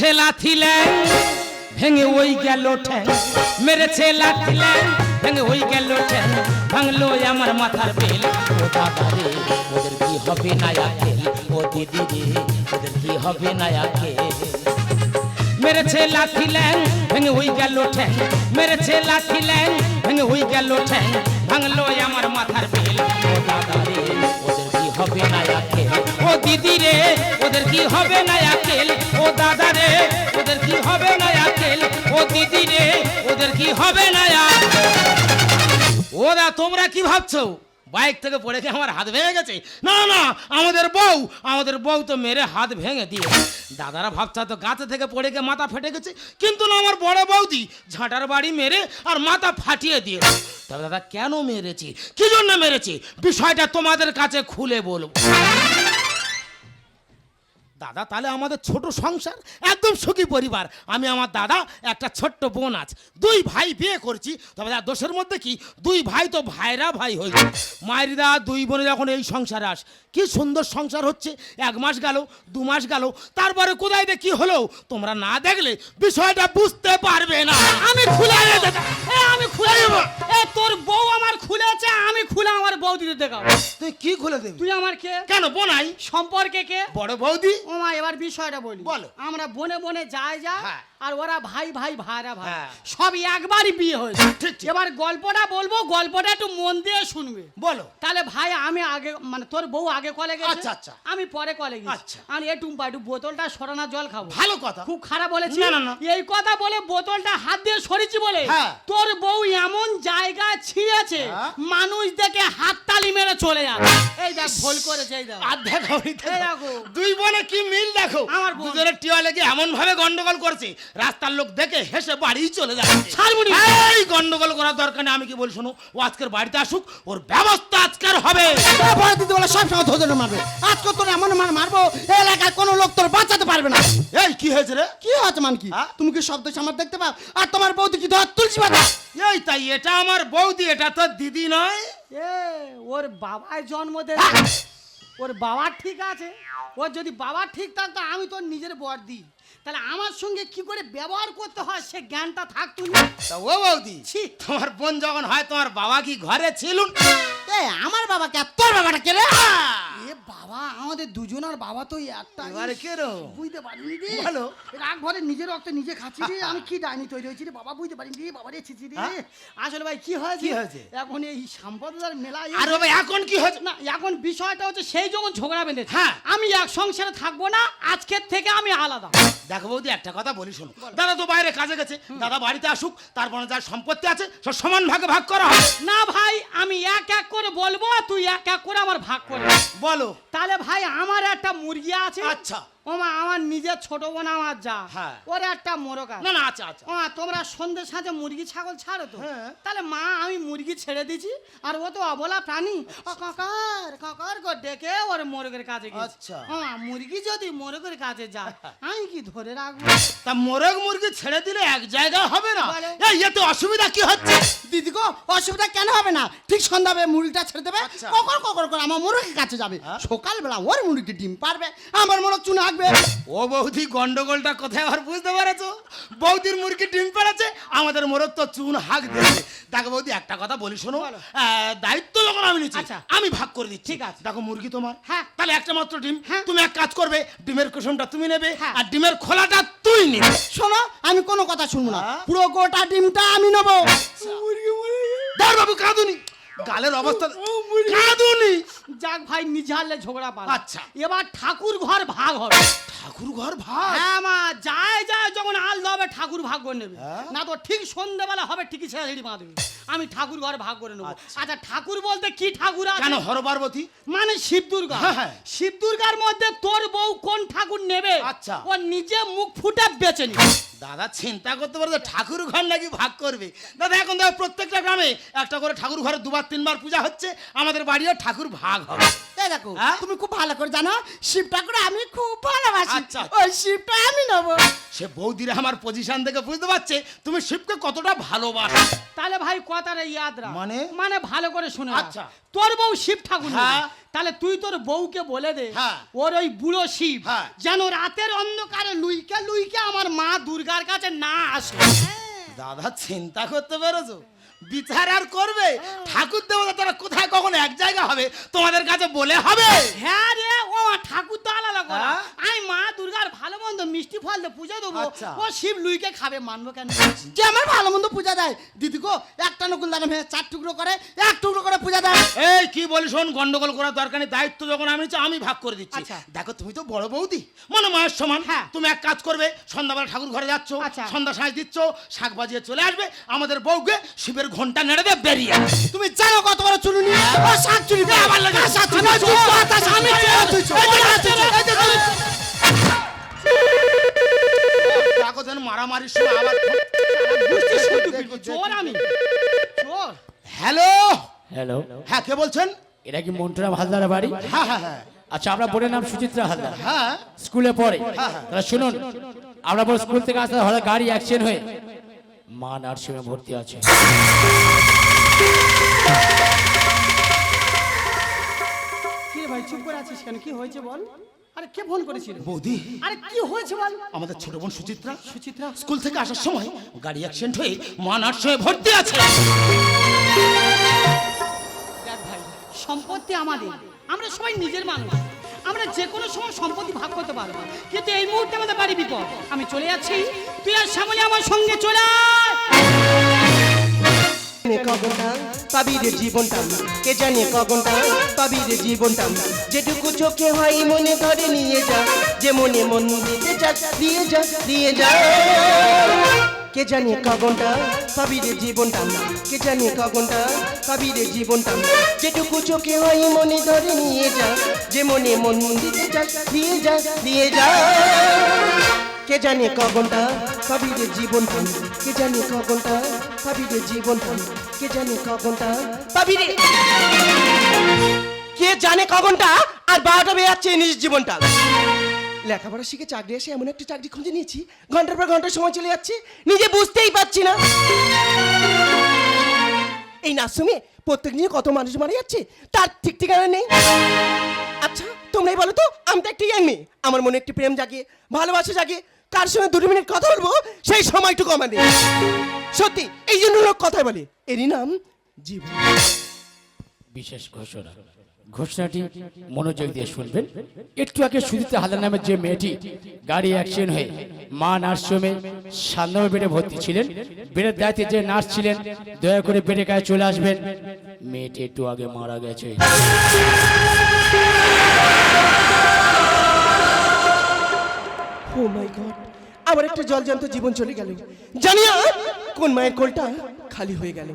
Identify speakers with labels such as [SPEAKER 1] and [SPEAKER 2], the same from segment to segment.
[SPEAKER 1] মেরেছে লাথি ল্যাং ভেঙে ওই গেল ঠ্যাং, মেরেছে লাথি ল্যাং ভেঙে ওই গেল ঠ্যাং, ভাঙলো আমার মাথার বেল। ও দাদা রে ওদের কি হবে না আকেল, ও দিদি রে ওদের কি হবে না আকেল। মেরেছে লাথি ল্যাং ভেঙে ওই গেল ঠ্যাং, মেরেছে লাথি ল্যাং ভেঙে ওই গেল ঠ্যাং, ভাঙলো আমার মাথার বেল। ও দাদা রে ওদের কি হবে না আকেল, ও দিদি রে ওদের কি হবে না আকেল। ও দাদা রে ওদের কি হবে না আকেল, ও দিদি রে ওদের কি হবে না আকেল। ওরা তোমরা কি ভাবছো বাইক থেকে পড়ে গিয়ে আমার হাত ভেঙে গেছে? না না, আমাদের বউ তো মেরে হাত ভেঙে দিয়ে। দাদারা ভাবছা তো গাছে থেকে পড়ে গিয়ে মাথা ফেটে গেছে, কিন্তু না, আমার বড় বৌদি ঝাঁটার বাড়ি মেরে আর মাথা ফাটিয়ে দিয়ে। তবে দাদা কেন মেরেছি, কি জন্য মেরেছি, বিষয়টা তোমাদের কাছে খুলে বলবো। দাদা তাহলে আমাদের ছোট সংসার, একদম সুখী পরিবার। আমি, আমার দাদা, একটা ছোট্ট বোন আছে, দুই ভাই বিয়ে করছি। তবে দাদা দোষের মধ্যে কি, দুই ভাই তো ভাইরা ভাই হয়েছে। মায়ের দা দুই বোনে যখন এই সংসারে আস, কি সুন্দর সংসার হচ্ছে। 1 মাস গেল, 2 মাস গেল, তারপরে কোথায় কি হলো তোমরা না দেখলে বিষয়টা বুঝতে পারবে না। আমি খুলে দাদা, আমি খুলে দেবো।
[SPEAKER 2] তোর বউ আমার খুলেছে, আমি খুলে আমার বৌদিতে দেখাবো।
[SPEAKER 1] তুই কি খুলে দেবি?
[SPEAKER 2] তুই আমার কে?
[SPEAKER 1] কেন বোনাই
[SPEAKER 2] সম্পর্কে কে?
[SPEAKER 1] বড় বৌদি।
[SPEAKER 2] ও মা, এবার বিষয়টা বলি।
[SPEAKER 1] বলো।
[SPEAKER 2] আমরা বনে বনে যায় যা,
[SPEAKER 1] হ্যাঁ।
[SPEAKER 2] আর ওরা ভাই ভাই ভাইরা ভাই,
[SPEAKER 1] হ্যাঁ।
[SPEAKER 2] সব একবারই বিয়ে হয়েছে।
[SPEAKER 1] ঠিক, ঠিক।
[SPEAKER 2] এবার গল্পটা বলবো, গল্পটা একটু মন দিয়ে শুনবে।
[SPEAKER 1] বলো।
[SPEAKER 2] তাহলে ভাই আমি আগে, মানে তোর বউ আগে কলে গেছে,
[SPEAKER 1] আচ্ছা, আচ্ছা।
[SPEAKER 2] আমি পরে কলে গেছি।
[SPEAKER 1] আচ্ছা।
[SPEAKER 2] আমি একটু বোতলটা সরানা জল খাবো।
[SPEAKER 1] ভালো কথা।
[SPEAKER 2] খুব খারাপ বলেছি।
[SPEAKER 1] না, না, না।
[SPEAKER 2] এই কথা বলে বোতলটা হাত দিয়ে সরিয়েছি বলে
[SPEAKER 1] হ্যাঁ।
[SPEAKER 2] তোর বউ এমন জায়গায় ছিঁড়েছে,
[SPEAKER 1] হ্যাঁ।
[SPEAKER 2] মানুষ দেখে হাততালি মেরে চলে যাবে। এই দেখ ভুল করেছে, এই দেখ।
[SPEAKER 1] আর দেখো,
[SPEAKER 2] এই দেখো।
[SPEAKER 1] দুই বোনে কি মিল দেখো।
[SPEAKER 2] আমার বোন।
[SPEAKER 1] দুজনের টিওয়ালে গিয়ে এমন ভাবে গন্ডগোল করছে, রাস্তার লোক দেখে হেসে বাড়ি চলে যাচ্ছে।
[SPEAKER 2] ছাড়বুনি।
[SPEAKER 1] এই গন্ডগোল করার দরকার নেই। আমি কি বলি শোনো, ও আজকের বাড়িতে আসুক, ওর ব্যবস্থা আজকের হবে।
[SPEAKER 3] ভয় দিতে বলে সব সময় ধরে মারবে। আজকে তোর এমন মারবো এলাকায় কোনো লোক তোর বাঁচাতে পারবে না।
[SPEAKER 1] এই কি হয়েছে রে?
[SPEAKER 3] কি হচ্ছে মান কি?
[SPEAKER 1] হ্যাঁ?
[SPEAKER 3] তুমি কি শব্দ আমার দেখতে পাও? আর তোমার বৌদি কি ধর তুলসী পাতা?
[SPEAKER 1] এই তাই, এটা আমার বৌদি, এটা তো দিদি নয়।
[SPEAKER 2] এ ওর বাবাই জন্ম দে, ওর বাবা ঠিক আছে। ওর যদি বাবা ঠিক থাকতো, আমি তোর নিজের বড়দি, তাহলে আমার সঙ্গে কি করে ব্যবহার করতে হয় সে জ্ঞানটা থাকতো না।
[SPEAKER 1] তা ও বৌদি,
[SPEAKER 2] ছি।
[SPEAKER 1] তোমার বোন যখন হয়, তোমার বাবা কি ঘরে ছিল?
[SPEAKER 3] এ আমার বাবা কে, তোর বাবাটা কে রে?
[SPEAKER 2] এ বাবা, আমাদের দুজনের বাবা তো একটা।
[SPEAKER 1] এবারে কে রো?
[SPEAKER 2] বুঝতে পারিনি রে।
[SPEAKER 1] বলো।
[SPEAKER 2] রাগ ভরে নিজের রক্ত নিজে খাচ্ছি রে। আমি কি ডাইনি তৈরি হয়েছি রে বাবা, বুঝতে পারিনি রে বাবা রে। ছিছি রে।
[SPEAKER 1] হ্যাঁ?
[SPEAKER 2] আসলে ভাই কি হয়েছে?
[SPEAKER 1] কি হয়েছে?
[SPEAKER 2] এখন এই সম্পদের মেলা।
[SPEAKER 1] আর বাবা এখন কি হয়েছে?
[SPEAKER 2] না, এখন বিষয়টা হচ্ছে সেই যখন ঝগড়া বেঁধেছে,
[SPEAKER 1] হ্যাঁ।
[SPEAKER 2] আমি এক সংসারে থাকবো না, আজকের থেকে আমি আলাদা।
[SPEAKER 1] দেখো বৌদি, একটা কথা বলি শোনো। দাদা তো বাইরে কাজে গেছে, দাদা বাড়িতে আসুক, তারপরে যার সম্পত্তি আছে সব সমান ভাগে ভাগ করা হবে।
[SPEAKER 2] না ভাই, আমি এক এক করে বলবো, তুই এক এক করে আমার ভাগ করে
[SPEAKER 1] বলো।
[SPEAKER 2] তাহলে ভাই, আমার একটা মুরগি আছে।
[SPEAKER 1] আচ্ছা।
[SPEAKER 2] ওমা, আমার নিজের ছোট বোন আমার যা,
[SPEAKER 1] হ্যাঁ।
[SPEAKER 2] ওর একটা মোরগ আছে।
[SPEAKER 1] না না, আচ্ছা আচ্ছা।
[SPEAKER 2] ওমা, তোমরা সন্ধ্যে সাঁঝে মুরগি ছাগল ছাড়ো তো?
[SPEAKER 1] হ্যাঁ।
[SPEAKER 2] তাহলে মা, আমি মুরগি ছেড়ে দিছি, আর ও তো অবলা প্রাণী, ও কাকার কাকার করে ডেকে ওর মোরগের কাছে গেছে।
[SPEAKER 1] আচ্ছা।
[SPEAKER 2] ওমা, মুরগি যদি মোরগের কাছে যায়, আমি কি ধরে রাখবো?
[SPEAKER 1] তা মোরগ মুরগি ছেড়ে দিলে এক জায়গা হবে না?
[SPEAKER 2] বলে।
[SPEAKER 1] এই এতে অসুবিধা কি হচ্ছে?
[SPEAKER 3] দিদি গো, অসুবিধা কেন হবে না? ঠিক সন্ধ্যাবে মুরগিটা ছেড়ে দেবে,
[SPEAKER 1] আচ্ছা।
[SPEAKER 3] ককর ককর করে আমার মুরগির কাছে যাবে। সকালবেলা ওর মুরগি ডিম পারবে, আমার মোরগ চুন হাঁকবে।
[SPEAKER 1] ও বৌদি, গন্ডগোলটা কোথায় আর বুঝতে পারেছো? বৌদির মুরগি ডিম পেড়েছে, আমাদের মোরগ তো চুন হাঁক দিয়েছে। দেখো বৌদি, একটা কথা বলি শোনো।
[SPEAKER 2] বলো।
[SPEAKER 1] দায়িত্ব যখন আমি নিচ্ছি,
[SPEAKER 2] আচ্ছা।
[SPEAKER 1] আমি ভাগ করে দিচ্ছি।
[SPEAKER 2] ঠিক আছে।
[SPEAKER 1] দেখো মুরগি তোমার,
[SPEAKER 2] হ্যাঁ।
[SPEAKER 1] তাহলে একটা মাত্র ডিম।
[SPEAKER 2] হ্যাঁ।
[SPEAKER 1] তুমি এক কাজ করবে, ডিমের কুসুমটা তুমি নেবে,
[SPEAKER 2] হ্যাঁ।
[SPEAKER 1] আর ডিমের খোলাটা তুই নিবে।
[SPEAKER 3] শোনো, আমি কোনো কথা শুনবো না,
[SPEAKER 1] হ্যাঁ?
[SPEAKER 3] পুরো গোটা ডিমটা আমি নেবো।
[SPEAKER 1] ধর বাবু, কাঁদুনি, গালের অবস্থা কাঁদুনি।
[SPEAKER 2] যাক ভাই, নিজে হারলে ঝগড়া পাল।
[SPEAKER 1] আচ্ছা।
[SPEAKER 2] এবার ঠাকুর ঘর ভাগ হবে।
[SPEAKER 1] ঠাকুর ঘর ভাগ?
[SPEAKER 2] হ্যাঁ মা, যায় যায় যখন আল হবে ঠাকুর ভাগ করে নেবে।
[SPEAKER 1] হ্যাঁ?
[SPEAKER 2] না তো ঠিক সন্ধ্যেবেলা হবে, ঠিকই ছেড়ে ছেড়ে বাঁধবে। আমি ঠাকুর ঘর ভাগ করে নেবো।
[SPEAKER 1] আচ্ছা।
[SPEAKER 2] আচ্ছা, ঠাকুর বলতে কি ঠাকুর আছে?
[SPEAKER 1] কেন, হর পার্বতী?
[SPEAKER 2] মানে শিব দুর্গা।
[SPEAKER 1] হ্যাঁ, হ্যাঁ।
[SPEAKER 2] শিব দুর্গার মধ্যে তোর বউ কোন ঠাকুর নেবে,
[SPEAKER 1] আচ্ছা।
[SPEAKER 2] ও নিজে মুখ ফুটে বেঁচে নিবে।
[SPEAKER 1] দাদা চিন্তা করতে পারো যে ঠাকুর ঘর নাকি ভাগ করবে? দাদা এখন দেখো প্রত্যেকটা গ্রামে একটা করে ঠাকুর ঘরে 2-3 বার পূজা হচ্ছে, আমাদের বাড়িও ঠাকুর ভাগ হবে।
[SPEAKER 3] এই দেখো,
[SPEAKER 1] হ্যাঁ?
[SPEAKER 3] তুমি খুব ভালো করে জানো শিব ঠাকুর আমি খুব ভালোবাসি।
[SPEAKER 1] আচ্ছা।
[SPEAKER 3] ওই শিবটা আমি নেবো।
[SPEAKER 1] সে বৌদিরা আমার পজিশন থেকে বুঝতে পারছে তুমি শিবকে কতটা ভালোবাসো।
[SPEAKER 2] তাহলে ভাই কথাটা ইয়াদ রাখ।
[SPEAKER 1] মানে?
[SPEAKER 2] মানে ভালো করে শুনে রাখ।
[SPEAKER 1] আচ্ছা।
[SPEAKER 2] তোর বউ শিব ঠাকুর নেবে।
[SPEAKER 1] হ্যাঁ।
[SPEAKER 2] তাহলে তুই তোর বউকে বলে দে,
[SPEAKER 1] হ্যাঁ।
[SPEAKER 2] ওর ওই বুড়ো শিব
[SPEAKER 1] হ্যাঁ।
[SPEAKER 2] যেন রাতের অন্ধকারে লুইকে লুইকে আমার দুর্গার কাছে না আসে।
[SPEAKER 3] দাদা চিন্তা করতে পেরেছো, বিচার আর করবে ঠাকুর দেবতা তারা কোথায় কখন এক জায়গা হবে তোমাদের কাছে বলে হবে?
[SPEAKER 2] হ্যাঁ রে, ও মা ঠাকুর তো আলাদা করা।
[SPEAKER 3] হ্যাঁ?
[SPEAKER 2] আমি মা দুর্গার ভালো মন্দ মিষ্টি ফল দিয়ে পূজা দেবো,
[SPEAKER 3] আচ্ছা।
[SPEAKER 2] ও শিব লুইকে খাবে, মানবো কেন?
[SPEAKER 3] যে আমার ভালো মন্দ পূজা দেয় দিদি গো, একটা নকুল দানা ভেঙে 4 টুকরো করে 1 টুকরো করে পূজা দেয়।
[SPEAKER 1] এই কি বলি শোন, গন্ডগোল করার দরকার নেই, দায়িত্ব যখন আমি নিচ্ছি আমি ভাগ করে দিচ্ছি।
[SPEAKER 2] আচ্ছা।
[SPEAKER 3] দেখো তুমি তো বড় বৌদি,
[SPEAKER 1] মানে মায়ের সমান।
[SPEAKER 2] হ্যাঁ।
[SPEAKER 1] তুমি এক কাজ করবে, সন্ধ্যাবেলা ঠাকুর ঘরে যাচ্ছ,
[SPEAKER 2] আচ্ছা।
[SPEAKER 1] সন্ধ্যা সাঁজ দিচ্ছ, শাক বাজিয়ে চলে আসবে, আমাদের বউকে শিবের ঘন্টা নেড়ে দিয়ে বেরিয়ে আসবে।
[SPEAKER 3] তুমি জানো কত বড় চুরুনি ও শাক চুরি করে
[SPEAKER 1] আমার লাগে।
[SPEAKER 3] শাক চুরি করে তুই কথা স্বামী তুই
[SPEAKER 1] দেখো যেন মারামারির সময় আবার
[SPEAKER 2] চোর আমি, চোর।
[SPEAKER 1] হ্যালো
[SPEAKER 4] হ্যালো,
[SPEAKER 1] হ্যাঁ কে বলছেন?
[SPEAKER 4] এটা কি মন্টুরাম হালদারের বাড়ি?
[SPEAKER 1] হ্যাঁ হ্যাঁ হ্যাঁ
[SPEAKER 4] আচ্ছা, আপনার বোনের নাম সুচিত্রা হালদার,
[SPEAKER 1] হ্যাঁ
[SPEAKER 4] স্কুলে পড়ে। তাহলে শুনুন, আমরা বোন স্কুল থেকে আসতে হঠাৎ গাড়ি অ্যাক্সিডেন্ট হয়ে মা নার্সিংহোমে ভর্তি আছে।
[SPEAKER 2] কি রে ভাই চুপ করে আছিস কেন? কি হয়েছে বল? আরে কে ফোন করেছিল?
[SPEAKER 1] বৌদি,
[SPEAKER 2] আরে কি হয়েছে বল?
[SPEAKER 1] আমাদের ছোট বোন সুচিত্রা
[SPEAKER 2] সুচিত্রা?
[SPEAKER 1] স্কুল থেকে আসার সময় গাড়ি অ্যাক্সিডেন্ট হয়ে মা নার্সিংহোমে ভর্তি আছে।
[SPEAKER 2] দেখ ভাই, সম্পত্তি আমাদের, আমরা সবাই নিজের মানুষ, আমরা যে কোনো সময় সম্পত্তি ভাগ করতে পারবো, কিন্তু এই মুহূর্তে আমাদের বাড়ি বিপদ। আমি চলে যাচ্ছি, তুই আর শ্যামলী আমার সঙ্গে চলে আয়।
[SPEAKER 5] কগনটা পাবি রে জীবনটা, কে জানে কগনটা পাবি রে জীবনটা, যেটুকু চোখে হয় মনে ধরে নিয়ে যা, যে মনে মন দিতে যা দিয়ে যা দিয়ে যা, কে জানে কগনটা পাবি রে জীবনটা, কে জানে কগনটা পাবি রে জীবনটা, যেটুকু চোখে হয় মনে ধরে নিয়ে যা, যে মনে মন দিতে যা দিয়ে যা দিয়ে যা, কে জানে কগনটা পাবি রে জীবনটা, কে জানে কগনটা পাবি রে জীবনটা, কে জানে কগনটা পাবি রে, কে জানে কগনটা আর 12টা বেজে যাচ্ছে নিজের জীবনটা। লেখাপড়া শিখে চাকরি এসে এমন একটা চাকরি খুঁজে নিয়েছি, ঘন্টার পর ঘন্টা সময় চলে যাচ্ছে, নিজে বুঝতেই পারছি না। এই নার্সিংহোমে প্রত্যেক দিনে কত মানুষ মারা যাচ্ছে তার ঠিক ঠিকানা নেই। আচ্ছা তোমরাই বলো তো, আমি তো একটা ইয়াং মেয়ে, আমার মনে একটি প্রেম জাগে, ভালোবাসা জাগে, কার সঙ্গে 2 মিনিট কথা বলবো সেই সময়টুকু আমার নেই। সত্যি এই জন্য লোক কথা বলে, এরই নাম জীবন।
[SPEAKER 4] বিশেষ ঘোষণা, ঘোষণাটি মনোযোগ দিয়ে শুনবেন। একটু আগে সুচিত্রা হালদার নামের যে মেয়েটি গাড়ি অ্যাক্সিডেন্ট হয়ে মা নার্সিংহোমে 7 নম্বর বেডে ভর্তি ছিলেন, বেডের দায়িত্বে যে নার্স ছিলেন দয়া করে বেডে কাছে চলে আসবেন। মেয়েটি একটু আগে মারা গেছে।
[SPEAKER 5] ও মাই গড, আমার একটা জলজান্ত জীবন চলে গেল, জানি না কোন মায়ের কোলটা খালি হয়ে গেল।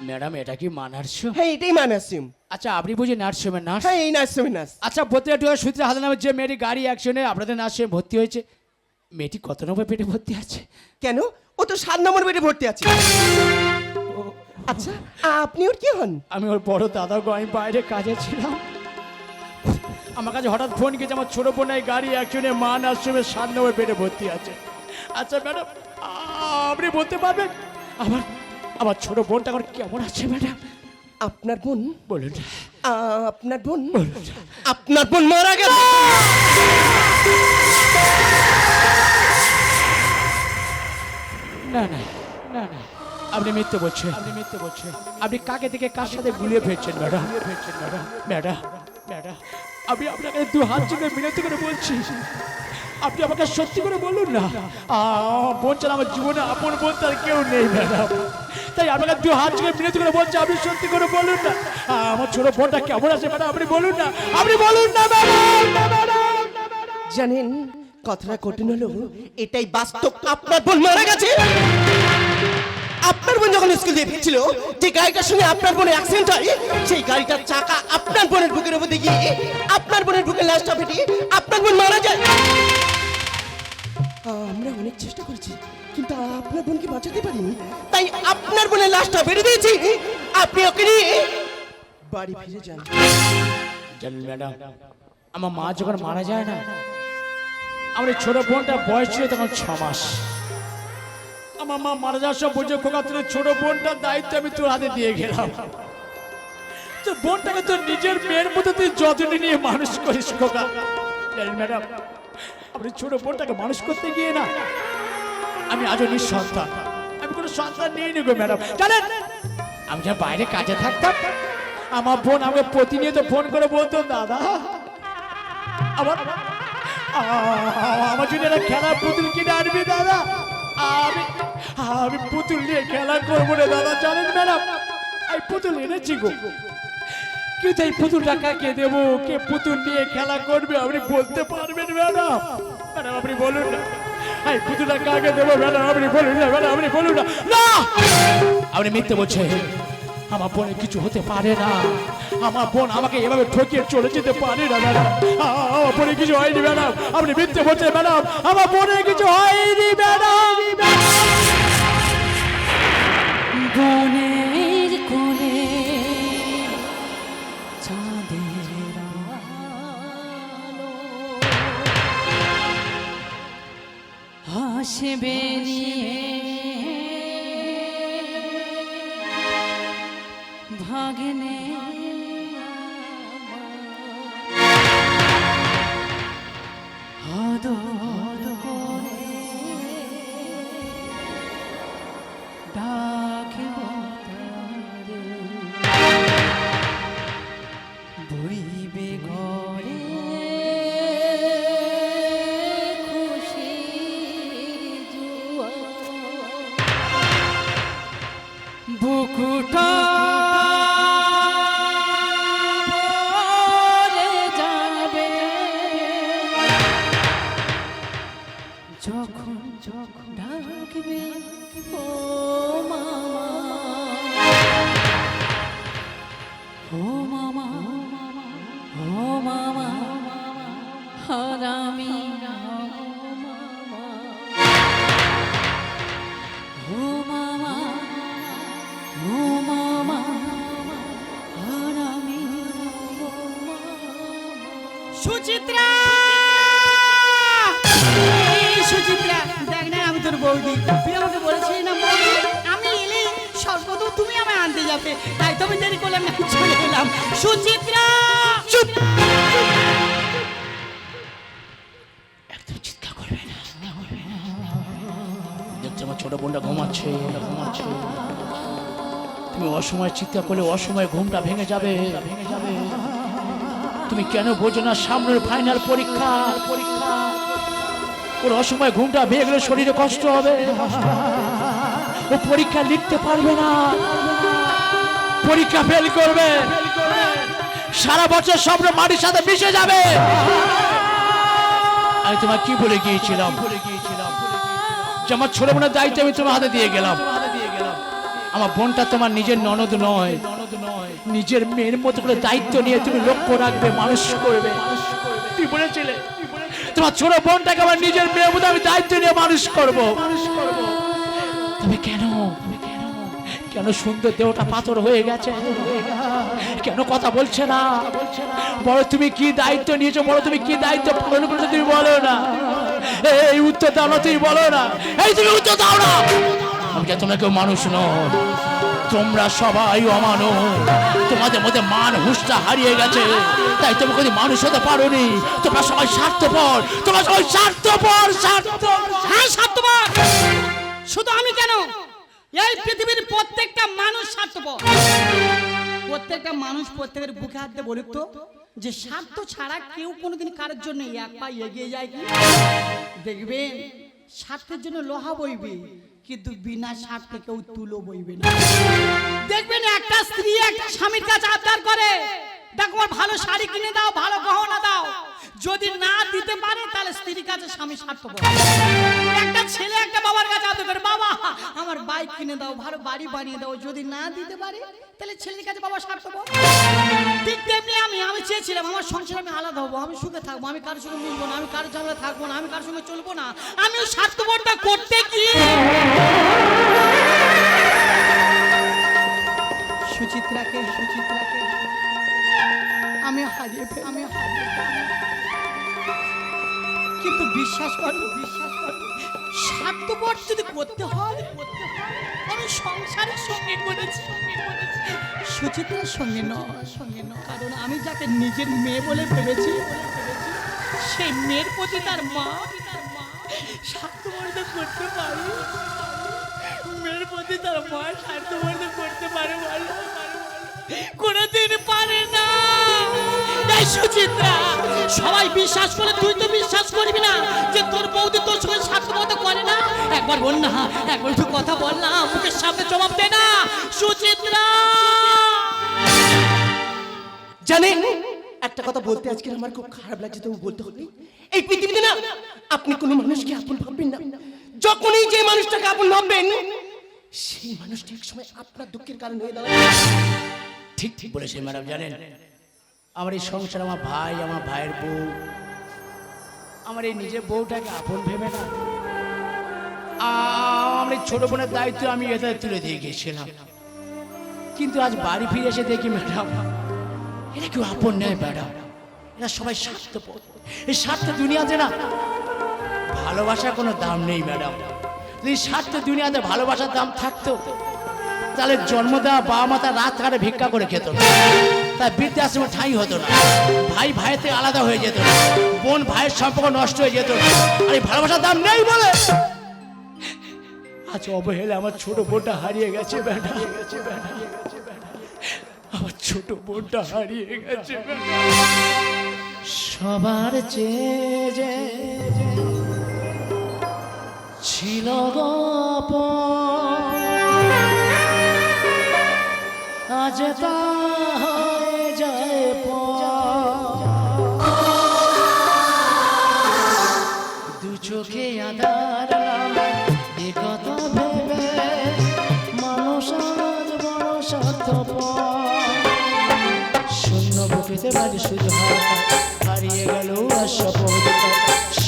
[SPEAKER 4] ম্যাডাম, এটা কি মা নার্সিংহোম?
[SPEAKER 5] হ্যাঁ এটাই মা নার্সিংহোম।
[SPEAKER 4] আচ্ছা, আপনি বুঝি নার্সিংহোমের নার্স?
[SPEAKER 5] হ্যাঁ এই নার্সিংহোমের নার্স।
[SPEAKER 4] আচ্ছা, বলতে একটু সুচিত্রা হালদার নামের যে মেয়েটি গাড়ি অ্যাক্সিডেন্টে আপনাদের নার্সিংহোমে ভর্তি হয়েছে, মেয়েটি কত নম্বর বেডে ভর্তি আছে?
[SPEAKER 5] কেন, ও তো 7 নম্বর বেডে ভর্তি আছে। আচ্ছা আপনি ওর কি হন?
[SPEAKER 4] আমি ওর বড় দাদা গো, আমি বাইরে কাজে ছিলাম, আমার কাছে হঠাৎ ফোন গেছে আমার ছোট বোন এই গাড়ি অ্যাক্সিডেন্টে মা নার্সিংহোমে 7 নম্বর বেডে ভর্তি আছে। আচ্ছা ম্যাডাম, আপনি বলতে পারবেন আমার আমার ছোট বোনটা এখন কেমন আছে ম্যাডাম?
[SPEAKER 5] আপনার বোন?
[SPEAKER 4] বলুন।
[SPEAKER 5] আপনার বোন? আপনার বোন মারা গেছে।
[SPEAKER 4] না না না না, আপনি মিথ্যে বলছেন, আপনি কাকে থেকে কার সাথে গুলিয়ে ফেলছেন ম্যাডাম? ম্যাডাম ম্যাডাম, আমি আপনাকে 2 হাত জুড়ে মিনতি করে বলছি, আপনি আমাকে সত্যি করে বলুন না। বোন ছাড়া আমার জীবনে আপন বোন তার কেউ নেই ম্যাডাম, তাই আপনাকে 2 হাত জুড়ে মিনতি করে বলছি, আপনি সত্যি করে বলুন না আমার ছোট বোনটা কেমন আছে ম্যাডাম? আপনি বলুন না, আপনি বলুন না ম্যাডাম।
[SPEAKER 5] জানেন কথাটা কঠিন হলো, এটাই বাস্তব, আপনার বোন মারা গেছে। আপনার বোন যখন স্কুল দিয়ে ফিরছিল, যে গাড়িটার সঙ্গে আপনার বোনের অ্যাক্সিডেন্ট হয়, সেই গাড়িটার চাকা আপনার বোনের বুকের উপর দিয়ে গিয়ে আপনার বোনের বুকের লাশটা ফেটিয়ে আপনার বোন মারা যায়। আমরা অনেক চেষ্টা করেছি কিন্তু আপনার বোনকে বাঁচাতে পারিনি, তাই আপনার বোনের লাশটা বেরিয়ে দিয়েছি, আপনি ওকে নিয়ে বাড়ি ফিরে যান।
[SPEAKER 4] জানেন ম্যাডাম, আমার মা যখন মারা যায় না, আমার এই ছোট বোনটার বয়স ছিল তখন 6 মাস। আমার মা মারা যাওয়ার সব বুঝে খোকা, তোর ছোট বোনটার দায়িত্ব আমি তোর হাতে দিয়ে গেলাম, তোর বোনটাকে তোর নিজের মেয়ের মতো তুই যত্ন নিয়ে মানুষ করিস খোকা। জানেন ম্যাডাম, আপনি ছোট বোনটাকে মানুষ করতে গিয়ে না আমি আজও নিঃসন্তান, আমি কোনো সন্তান নিয়ে নি গো ম্যাডাম। জানেন আমি যা বাইরে কাজে থাকতাম, আমার বোন আমাকে প্রতিনিয়ত ফোন করে বলতো, দাদা আমার আমার জন্য একটা খেলার পুতুল কিনে আনবি দাদা, আমি পুতুল নিয়ে খেলা করবো না দাদা। জানেন ম্যাডাম এই পুতুল এনেছি গো, কিন্তু এই পুতুলটা কাকে দেবো, কে পুতুল নিয়ে খেলা করবে আপনি বলতে পারবেন ম্যাডাম? ম্যাডাম আপনি বলুন না, এই পুতুলটা কাকে দেবো ম্যাডাম, আপনি বলুন না ম্যাডাম, আপনি বলুন না। না আপনি মিথ্যে বলছেন, আমার বোনের কিছু হতে পারে না, আমার বোন আমাকে এভাবে ঠকিয়ে চলে যেতে পারে না ম্যাডাম, আমার বোনের কিছু হয়নি ম্যাডাম, আপনি মিথ্যে বলছেন ম্যাডাম, আমার বোনের কিছু হয়নি ম্যাডাম।
[SPEAKER 6] বনের কোলে চাঁদের আলো হাসবে নিয়ে ভাগনে হদর করে ডাকিব তারে বইবে ঘরে খুশি জুয়া বুকুটা ভরে যাবে যখন যখন ডাকবে ও মামা, ও মামা, ও মামা হারামি, ও মামা, ও মামা হারামি,
[SPEAKER 2] সুচিত্রা, এই সুচিত্রা, দেখ না আমি তোর বৌদি, তুই আমাকে বলেছিলি না বৌদি আমি এলে সর্বদা তুমি আমায় আনতে যাবে, তাই তো আমি দেরি করলাম না, চলে এলাম। সুচিত্রা, চুপ,
[SPEAKER 1] একদম চিৎকার করবে না, দেখছো আমার ছোট বোনটা ঘুমাচ্ছে, ঘুমাচ্ছে, তুমি অসময় চিৎকার করলে অসময় ঘুমটা ভেঙে যাবে, ভেঙে যাবে। তুমি কেন বোঝো না সামনের ফাইনাল পরীক্ষা, পরীক্ষা ওর অসময় ঘুমটা ভেঙে গেলে শরীরে কষ্ট হবে, ও পরীক্ষা লিখতে পারবে না, পরীক্ষা ফেল করবে, সারা বছর স্বপ্ন মাটির সাথে মিশে যাবে। আমি তোমার কি বলে গিয়েছিলাম যে আমার ছোট বোনের দায়িত্ব আমি তোমার হাতে দিয়ে গেলাম, আমার বোনটা তোমার নিজের ননদ নয়, নিজের মেয়ের মতো করে দায়িত্ব নিয়ে তুমি লক্ষ্য রাখবে, মানুষ করবে। তুই বলেছিলে তোমার ছোট বোনটাকে আমার নিজের মেয়ের মতো আমি দায়িত্ব নিয়ে মানুষ করব, তবে কেন কেন সুন্দর দেহটা পাথর হয়ে গেছে, কেন কথা বলছে না? বড় তুমি কি দায়িত্ব নিয়েছো, বড় তুমি কি দায়িত্ব পালন করেছো তুমি বলো না, এই উত্তর দাও না, তুমি বলো না, এই তুমি উত্তর দাও না। আমি কে তোমরা কেউ মানুষ নও, তোমরা সবাই অমানুষ, তোমাদের মধ্যে মান হুঁশটা হারিয়ে গেছে, তাই তুমি কোনো মানুষ হতে পারোনি, তোমরা সবাই স্বার্থপর, তোমরা সবাই স্বার্থপর, স্বার্থপর।
[SPEAKER 2] হ্যাঁ স্বার্থপর, শুধু আমি কেন, এই পৃথিবীর প্রত্যেকটা মানুষ স্বার্থপর, প্রত্যেকটা মানুষ প্রত্যেকের বুকে হাত দিয়ে বলুক তো যে স্বার্থ ছাড়া কেউ কোনোদিন কারোর জন্য এক পা এগিয়ে যায় কি? দেখবেন স্বার্থের জন্য লোহা বইবে, কিন্তু বিনা স্বার্থে কেউ তুলো বইবে না। দেখবেন একটা স্ত্রী একটা স্বামীর কাছে আবদার করে, দেখো আমার ভালো শাড়ি কিনে দাও, ভালো গহনা দাও, যদি না দিতে পারে তাহলে স্ত্রীর কাছে স্বামী স্বার্থপর। একটা ছেলে একটা বাবার কাছে আবদার করে, বাবা আমার বাইক কিনে দাও, ভালো বাড়ি বানিয়ে দাও, যদি না দিতে পারে তাহলে ছেলের কাছে বাবা স্বার্থপর। ঠিক তেমনি আমি চেয়েছিলাম আমার সংসার আমি আলাদা হবো, আমি সুখে থাকবো, আমি কারোর সঙ্গে মিশবো না, আমি কারোর ঝামেলা থাকবো না, আমি কারোর সঙ্গে চলবো না, আমি স্বার্থপরটা করতে গিয়ে সুচিত্রাকে আমি হারিয়ে ফেলি, কিন্তু বিশ্বাস কর স্বার্থপর যদি করতে হয় আমি সংসারের সঙ্গে করেছি, সুচিত্রার সঙ্গে নয়, কারণ আমি যাকে নিজের মেয়ে বলে ভেবেছি
[SPEAKER 4] সেই মেয়ের প্রতি তার মা স্বার্থপরতা করতে পারে? মেয়ের প্রতি তার মা স্বার্থপরতা করতে পারে বলো? কোনোদিন পারে না। এই সুচিত্রা, সবাই বিশ্বাস করে, তুই তো বিশ্বাস করবি না যে তোর বৌদি তোর সঙ্গে স্বার্থপরতা করে না? একবার বল না, একবার একটু কথা বল না, মুখের সামনে জবাব দে না সুচিত্রা।
[SPEAKER 5] জানেন একটা কথা বলতে আজকে আমার খুব খারাপ লাগছে, তবু বলতে হবে। এই পৃথিবীতে না আপনি কোনো মানুষকে আপন ভাববেন না। যখনই যে মানুষটাকে আপন ভাববেন সেই মানুষটি এক সময় আপনার দুঃখের কারণ হয়ে দাঁড়াবে।
[SPEAKER 4] ঠিক ঠিক বলেছেন ম্যাডাম। জানেন আমার এই সংসার, আমার ভাই, আমার ভাইয়ের বউ, আমার এই নিজের বউটাকে আপন ভেবে না আমার এই ছোট বোনের দায়িত্ব আমি এটা তুলে দিয়ে গিয়েছিলাম। কিন্তু আজ বাড়ি ফিরে এসে দেখি ম্যাডাম এরা কেউ আপন নেই ম্যাডাম, এরা সবাই স্বার্থপর। এই স্বার্থ দুনিয়াতে না ভালোবাসার কোনো দাম নেই ম্যাডাম। যদি স্বার্থ দুনিয়াতে ভালোবাসার দাম থাকতো তাহলে জন্ম দেওয়া বাবা মা তার রাস্তাঘাটে ভিক্ষা করে খেত না, তার বৃদ্ধাশ্রমে ঠাঁই হতো না, ভাই ভাইয়ের থেকে আলাদা হয়ে যেত না, বোন ভাইয়ের সম্পর্ক নষ্ট হয়ে যেত না। আর এই ভালোবাসার দাম নেই বলে আজ অবহেলা আমার ছোট বোনটা হারিয়ে গেছে ম্যাডাম। আমার ছোট বোনটা হারিয়ে গেছে সবার চেয়ে যে ছিল গপ, আজ তা হয়ে যায় দু চোখে আধার এ কথা ভেবে মানুষ আজ বড় স্বার্থপর। শূন্য বুকেতে বাজে শুধু হাত, হারিয়ে গেল আর শপথ।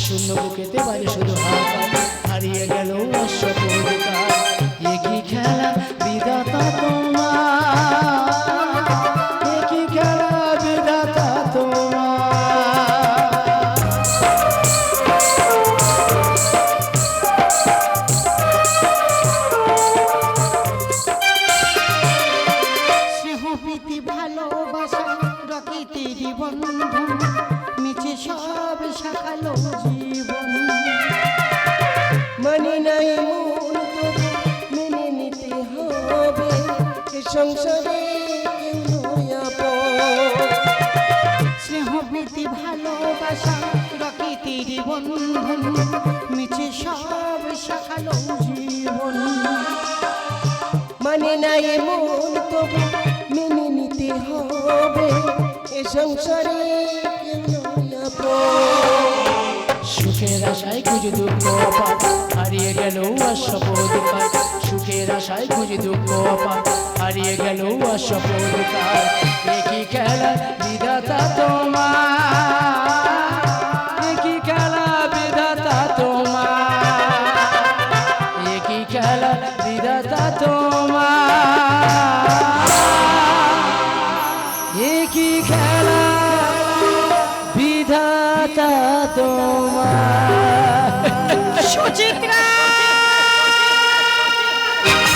[SPEAKER 4] শূন্য বুকেতে বাজে শুধু হাত, হারিয়ে গেল আর শপথ। একই খেলা বিধাতা তোমার, একই খেলা বিধাতা তোমার।
[SPEAKER 2] স্নেহপ্রীতি ভালোবাসা প্রকৃতির বন্ধন, মিছে সব শাখালো জীবন।
[SPEAKER 5] মানে নাই মন তবু মেনে নিতে হবে, এ সংসারে কেউ নয় আপন।
[SPEAKER 2] স্নেহপ্রীতি ভালোবাসা প্রকৃতির বন্ধন, মিছে সব শাখালো জীবন।
[SPEAKER 5] মানে নাই মন তবু মেনে নিতে হবে, এ সংসারে কেউ নয় আপন।
[SPEAKER 4] সুখের আশায় খুঁজে দুঃখ অপা, হারিয়ে গেল আর শপথ। সুখের আশায় খুঁজে দুঃখ অপা, হারিয়ে গেল আর শপথ। একই খেলা বিধাতা তোমার, একই খেলা বিধাতা তোমার, একই খেলা বিধাতা তোমার, একই খেলা বিধাতা তোমার।
[SPEAKER 2] সুচিত্রা